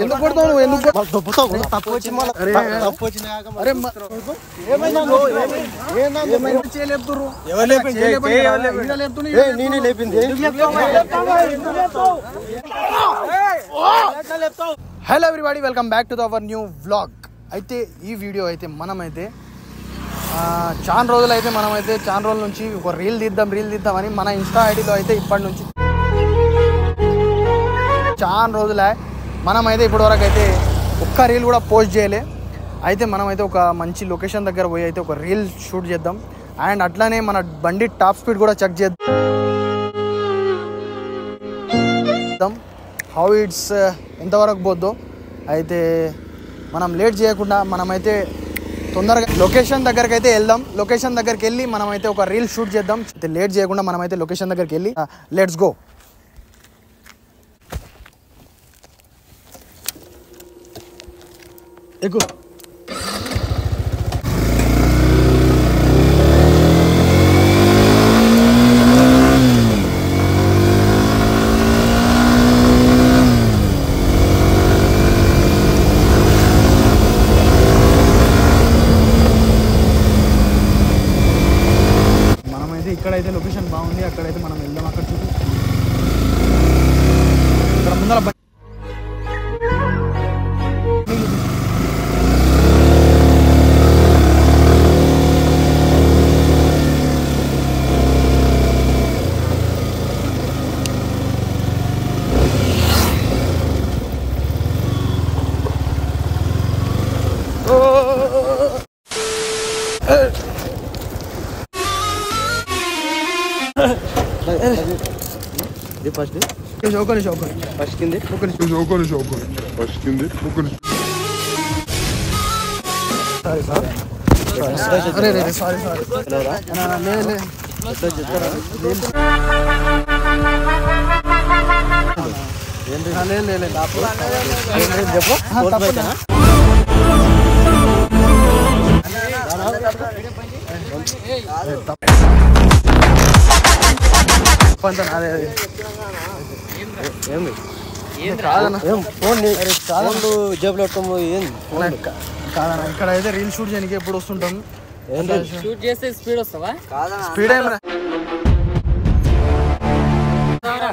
ఎందుకు కొడతావు నువ్వు? ఎందుకు hello everybody, welcome back to our new vlog. అయితే ఈ వీడియో అయితే మనమైతే చాలా రోజులు అయితే చాలా రోజుల నుంచి ఒక రీల్ తీద్దామని మన ఇన్స్టా ఐడిలో అయితే ఇప్పటి నుంచి చాలా రోజులే మనమైతే ఇప్పటి వరకు అయితే ఒక్క రీల్ కూడా పోస్ట్ చేయలే. అయితే మనమైతే ఒక మంచి లొకేషన్ దగ్గర పోయి అయితే ఒక రీల్ షూట్ చేద్దాం. అండ్ అట్లానే మన బండి టాప్ స్పీడ్ కూడా చెక్ చేద్దాం, హౌ ఇట్స్ ఎంతవరకు పోద్దో. అయితే మనం లేట్ చేయకుండా మనమైతే తొందరగా లొకేషన్ దగ్గరికి అయితే వెళ్దాం. లొకేషన్ దగ్గరికి వెళ్ళి మనమైతే ఒక రీల్ షూట్ చేద్దాం. అయితే లేట్ చేయకుండా మనమైతే లొకేషన్ దగ్గరికి వెళ్ళి లెట్స్ గో. ఎక్కువ మనమైతే ఇక్కడైతే లొకేషన్ బాగుంది, అక్కడైతే మనం వెళ్దాం. అక్కడ చూసి ఇక్కడ ముందర ఇక్కడైతే రీల్ షూట్ చేయడానికి ఎప్పుడు వస్తుంటాం. షూట్ చేస్తే స్పీడ్ వస్తావా? స్పీడ్ ఏం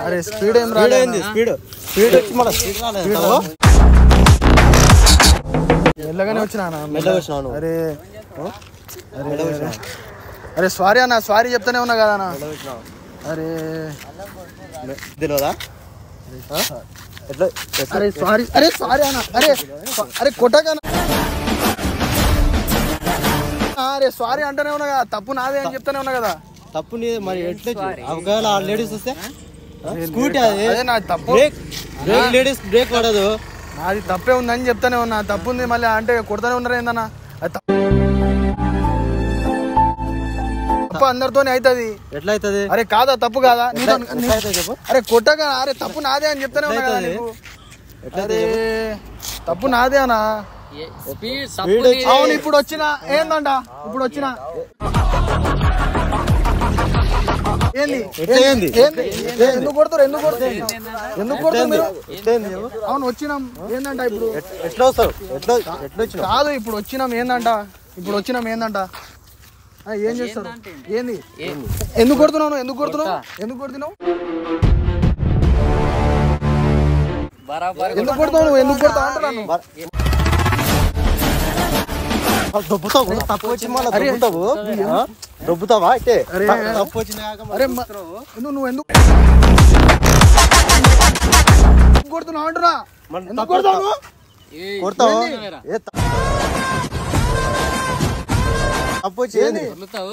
అరే స్పీడ్ ఏం రాలేదు. మెల్లగానే వచ్చినా. అరే అరే సారీ అన్న, సారీ చెప్తానే ఉన్నా కదా అన్న. అరే అరే సారీ, అరే సారీ అన్న. అరే కొట్టకన్నా. అరే సారీ అంటేనే ఉన్నా కదా, తప్పు నాదే అని చెప్తానే ఉన్నా కదా. తప్పు నీదే మరి. ఎట్లా లేడీస్ వస్తే స్కూటీ అదే నా తప్పు. లేడీస్ బ్రేక్ పడదు. నాది తప్పే ఉందని చెప్తానే ఉన్నా. తప్పు ఉంది మళ్ళీ అంటే కొడతానే ఉన్నారు ఏందన్నా. అది తప్పు అందరితోనే అవుతుంది. ఎట్లా అవుతుంది? అరే కాదా, తప్పు కాదా? అరే కొట్టగా. అరే తప్పు నాదే అని చెప్తానే ఉన్నా కదా నీకు. అరే తప్పు నాదే అన్నా. అవును ఇప్పుడు వచ్చినా ఏందంట, ఇప్పుడు వచ్చినా ఏంది? ఎందుకు కొడతారు? అవును వచ్చినాం ఏందంట. ఇప్పుడు ఎట్లా వస్తావు? కాదు ఇప్పుడు వచ్చినాం ఏందంట. ఏం చేస్తారు? ఏంది? ఎందుకు కొడుతున్నావు? ఎందుకు కొడుతున్నావు ఎందుకు కొడుతావు నువ్వు? ఎందుకు కొడతావు అంటున్నాను. దొబ్బుతావు. తప్పు వచ్చి మళ్ళీ దొబ్బుతావా? అయితే తప్పు వచ్చిన నువ్వు ఎందుకు కొడుతున్నావు అంటున్నా. ఎందుకు కొడతావు? కొడతావు. తప్పు వచ్చి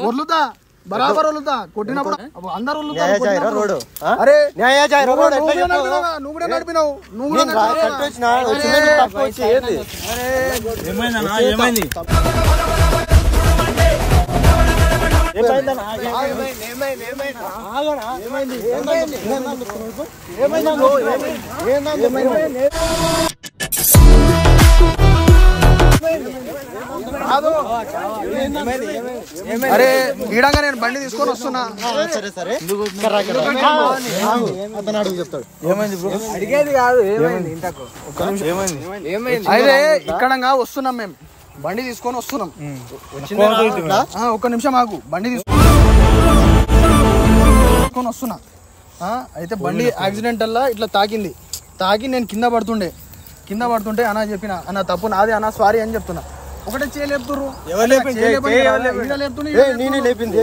వదులుతా, బరాబర్ వదులుతా. కొట్టినప్పుడు అందరు రోడ్డు. అరే నువ్వు కూడా నడిపినావు. తప్పు వచ్చి ఏంది? ఏమైంది? అరే ఈడంగా నేను బండి తీసుకొని వస్తున్నా. సరే సరే అతను అడుగు చెప్తాడు. ఏమైంది బ్రో? అడిగేది కాదు, ఏమైంది ఇంతకు? ఏమైంది? అయితే ఇక్కడంగా వస్తున్నాం, మేము బండి తీసుకొని వస్తున్నాం. ఒక్క నిమిషం ఆగు, బండి తీసుకొని వస్తున్నా. అయితే బండి యాక్సిడెంటల్లా ఇట్లా తాకి నేను కింద పడుతుంటే అన్న చెప్పిన, అన్న తప్పు నాది అన్న, సారీ అని చెప్తున్నా. ఒకటే చేయలేపుతుర్రు. నేనే లేపింది.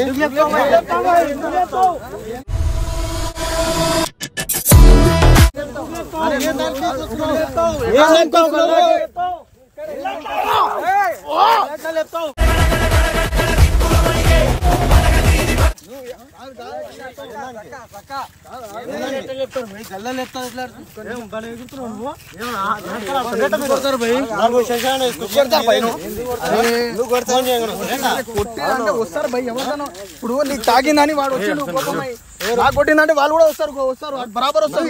వస్తారు భయ్, ఎవరికైనా ఇప్పుడు నీకు తాగిందని వాడు వచ్చి నాకు కొట్టిందంటే వాళ్ళు కూడా వస్తారు బరాబర్ వస్తారు.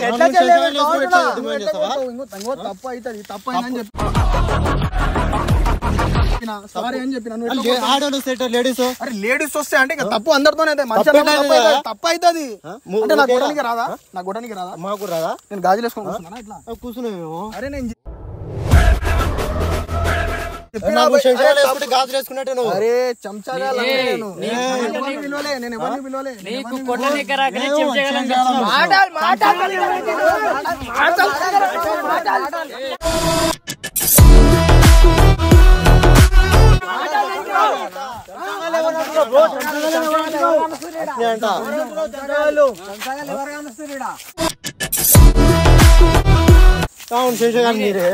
తప్పు అవుతుంది, తప్పు అయిందని చెప్పి సారీ అని చెప్పిన. లేడీస్ అరే లేడీస్ వస్తే అంటే తప్పు అందరితోనే తప్పు అవుతుంది. అంటే నాకు కొట్టడానికి రాదా? మాకు రాదా? నేను గాజులు వేసుకొని కూర్చున్నా ఇట్లా కూర్చున్నామేమో. అరే నేను గాజులు వేసుకున్నట్టు నువ్వు. అరే చెంచాగా నేను ఎవరిని పిలవలే. నీకు కొట్టనీకి రాకనే చెంచగలని చెప్తున్నావు. అవును శేషగారు మీరే.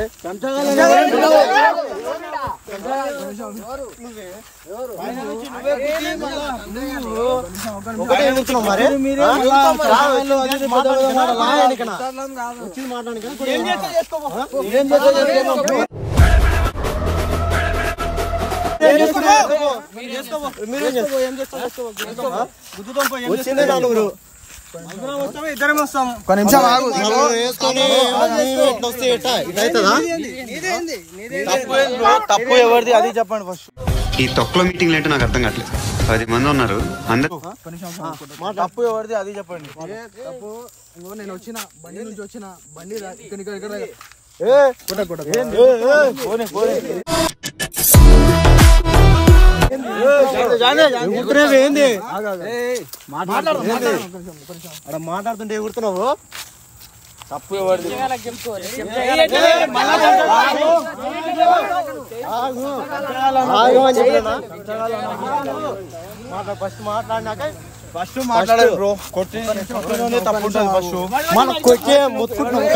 వచ్చిందే నలుగురు, ఇద్దరం వస్తాము. ఒక నిమిషం ఆగు. తప్పు ఎవరిది అది చెప్పండి ఫస్ట్. ఈ తొక్కలో మీటింగ్లు అంటే నాకు అర్థం కావట్లేదు. 10 మంది ఉన్నారు, అందరూ తప్పు ఎవరిది అది చెప్పండి. తప్పు నేను వచ్చిన బండి నుంచి వచ్చిన బండి ఇక్కడ మాట్లాడుతుంటే ఎగురుతున్నావు. తప్పు ఎవరిది? ఫస్ట్ మాట్లాడినాక ఫస్ట్ మాట్లాడాలి బ్రో. కొట్టి తప్పు ఉంటుంది. ఫస్ట్ మనం కొట్టే మొత్తుకుంటున్నావు.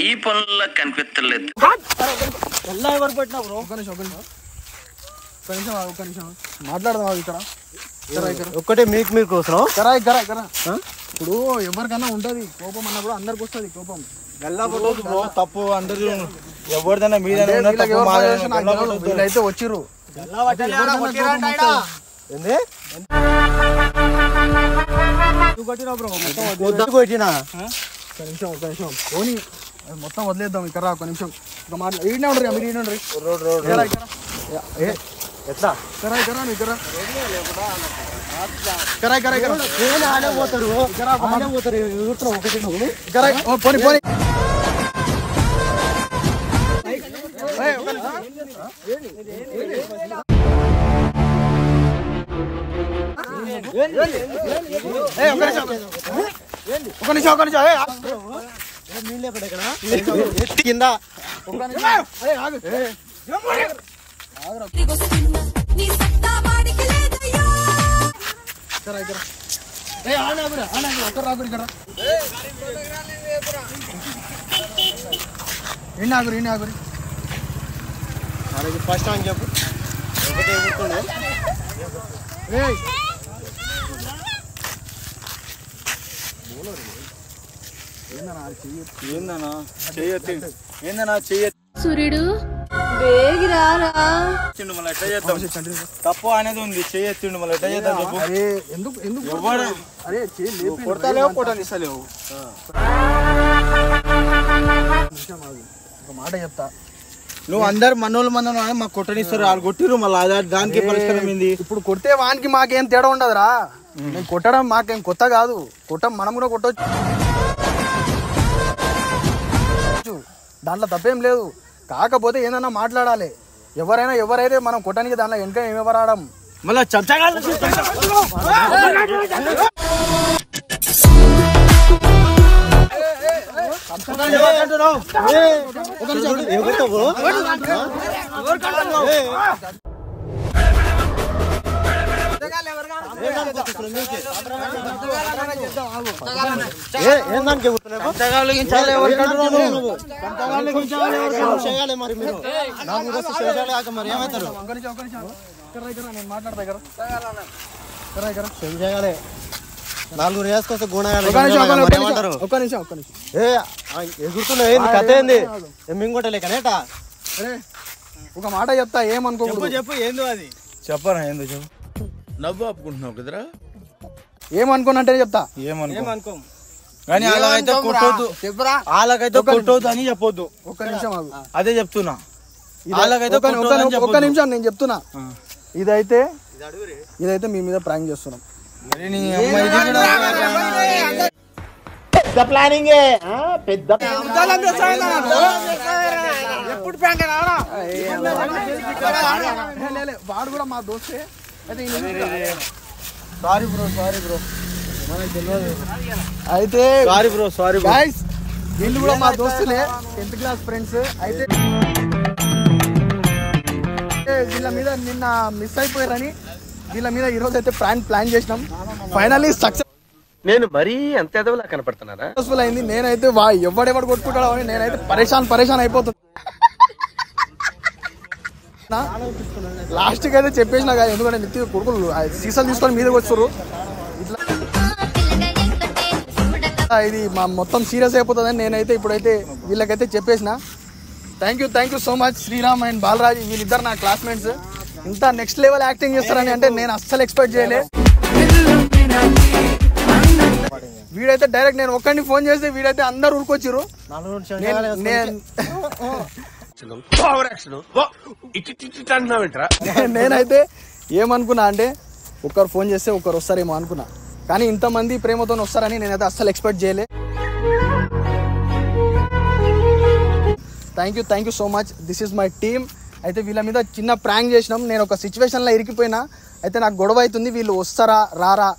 ఈ పనుల్లో కనిపించలేదు. ఎలా ఎవరు పెట్టినా బ్రో? ఒక నిమిషం మాట్లాడదాం. ఇక్కడ ఒక్కటే మీకు కోసం ఇప్పుడు ఎవరికన్నా ఉంటది కోపం అన్నప్పుడు అందరికి వస్తుంది కోపం. బ్రో తప్పు అందరు ఎవరిదైనా మీదైతే వచ్చిర్రు. కొట్టినా ఒక నిమిషం పోనీ మొత్తం వదిలేద్దాం. ఇక్కడ ఒక నిమిషం ఒక మాట ఈడనే ఉండరు, మీరు ఈడ ఉండరు. ఎట్లా పోనీ పోనీ ఒక నిమిషం కింద ఫస్ట్ అని చెప్పు. ఒకటే సూర్యుడు మళ్ళీ ఎట్లా చేద్దాం తప్పు అనేది ఉంది చేయొచ్చిండు మళ్ళీ ఎట్లా చేద్దాం చెప్పు అరే ఎందుకు ఎందుకు అరే కొడతలేవు కొట్టని ఇస్తలేవు ఒక మాట చెప్తా నువ్వు అందరు మనోళ్ళు మాకు కొట్టనిస్తారు వాళ్ళు కొట్టిరు మళ్ళీ దానికి పరిష్కారం ఏంది ఇప్పుడు కొడితే వానికి మాకేం తేడా ఉండదురా నేను కొట్టడం మాకేం కొత్త కాదు మనం కూడా కొట్టవచ్చు దాంట్లో తప్పేం లేదు కాకపోతే ఏందన్నా మాట్లాడాలి ఎవరైతే మనం కొట్టడానికి దాంట్లో వెనక ఏమెవరాడం మళ్ళీ చెప్తాగా నాలుగు రేసుకొస్తే ఒక్క నిమిషం ఎగురుతున్నాయి కథ ఏంది మింగొట్టలే కనేట ఒక మాట చెప్తా ఏమనుకో చెప్పు ఏందో అది చెప్పరా ఏందో చెప్పు నవ్వు ఆపుకుంటున్నావు కదరా ఏమనుకోనంటే చెప్తా ఏమనుకో కానీ అలాగైతే కొట్టొద్దు వాళ్ళకైతే కొట్టొద్దు అని చెప్పొద్దు ఒక్క నిమిషం ఆగు. అదే చెప్తున్నా ఒక్క నిమిషం నేను చెప్తున్నా ఇదైతే మీ మీద ప్రాంక్ చేస్తున్నాం వాడు కూడా మా దోస్తే సారీ బ్రో అయితే సారీ గైస్ వీళ్ళు కూడా మా దోస్తులే 10th క్లాస్ ఫ్రెండ్స్ అయితే వీళ్ళ మీద నిన్న మిస్ అయిపోయారని వీళ్ళ మీద ఈరోజు అయితే ప్లాన్ చేసినాం ఫైనల్లీ సక్సెస్ నేను మరీ అంత ఎదవలా కనపడుతున్నారా సక్సెస్ఫుల్ అయింది నేనైతే ఎవడెవడు కొట్టుకుంటాడో అని నేనైతే పరేషాన్ అయిపోతున్నా లాస్ట్కి అయితే చెప్పేసినా కదా ఎందుకంటే నిత్య కొడుకులు సీసాలు తీసుకొని మీదకి వచ్చారు ఇట్లా ఇది మా మొత్తం సీరియస్ అయిపోతుందని నేనైతే ఇప్పుడైతే వీళ్ళకైతే చెప్పేసిన thank you so much Sriram and Balraj వీళ్ళిద్దరు నా క్లాస్మేట్స్ ఇంత నెక్స్ట్ లెవెల్ యాక్టింగ్ చేస్తారని అంటే నేను అస్సలు ఎక్స్పెక్ట్ చేయలే వీడైతే డైరెక్ట్ నేను ఒక్కడిని ఫోన్ చేస్తే వీడైతే అందరు ఊరుకొచ్చిర్రు నేనైతే ఏమనుకున్నా అంటే ఒకరు ఫోన్ చేస్తే ఒకరు వస్తారేమో అనుకున్నా కానీ ఇంతమంది ప్రేమతో వస్తారని నేనైతే అస్సలు ఎక్స్పెక్ట్ చేయలే thank you so much this is my team అయితే వీళ్ళ మీద చిన్న ప్రాంక్ చేసినాం నేను ఒక సిచ్యువేషన్లో ఇరికిపోయినా అయితే నాకు గొడవ అవుతుంది వీళ్ళు వస్తారా రారా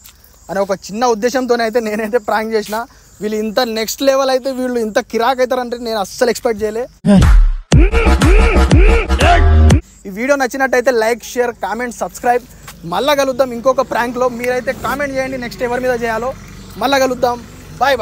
అనే ఒక చిన్న ఉద్దేశంతోనే అయితే నేనైతే ప్రాంక్ చేసిన వీళ్ళు ఇంత నెక్స్ట్ లెవెల్ అయితే వీళ్ళు ఇంత కిరాక్ అవుతారంటే నేను అస్సలు ఎక్స్పెక్ట్ చేయలే ఈ వీడియో నచ్చినట్టయితే లైక్ షేర్ కామెంట్ సబ్స్క్రైబ్ మళ్ళా కలుద్దాం ఇంకొక ప్రాంక్లో మీరైతే కామెంట్ చేయండి నెక్స్ట్ ఎవరి మీద చేయాలో మళ్ళా కలుద్దాం బాయ్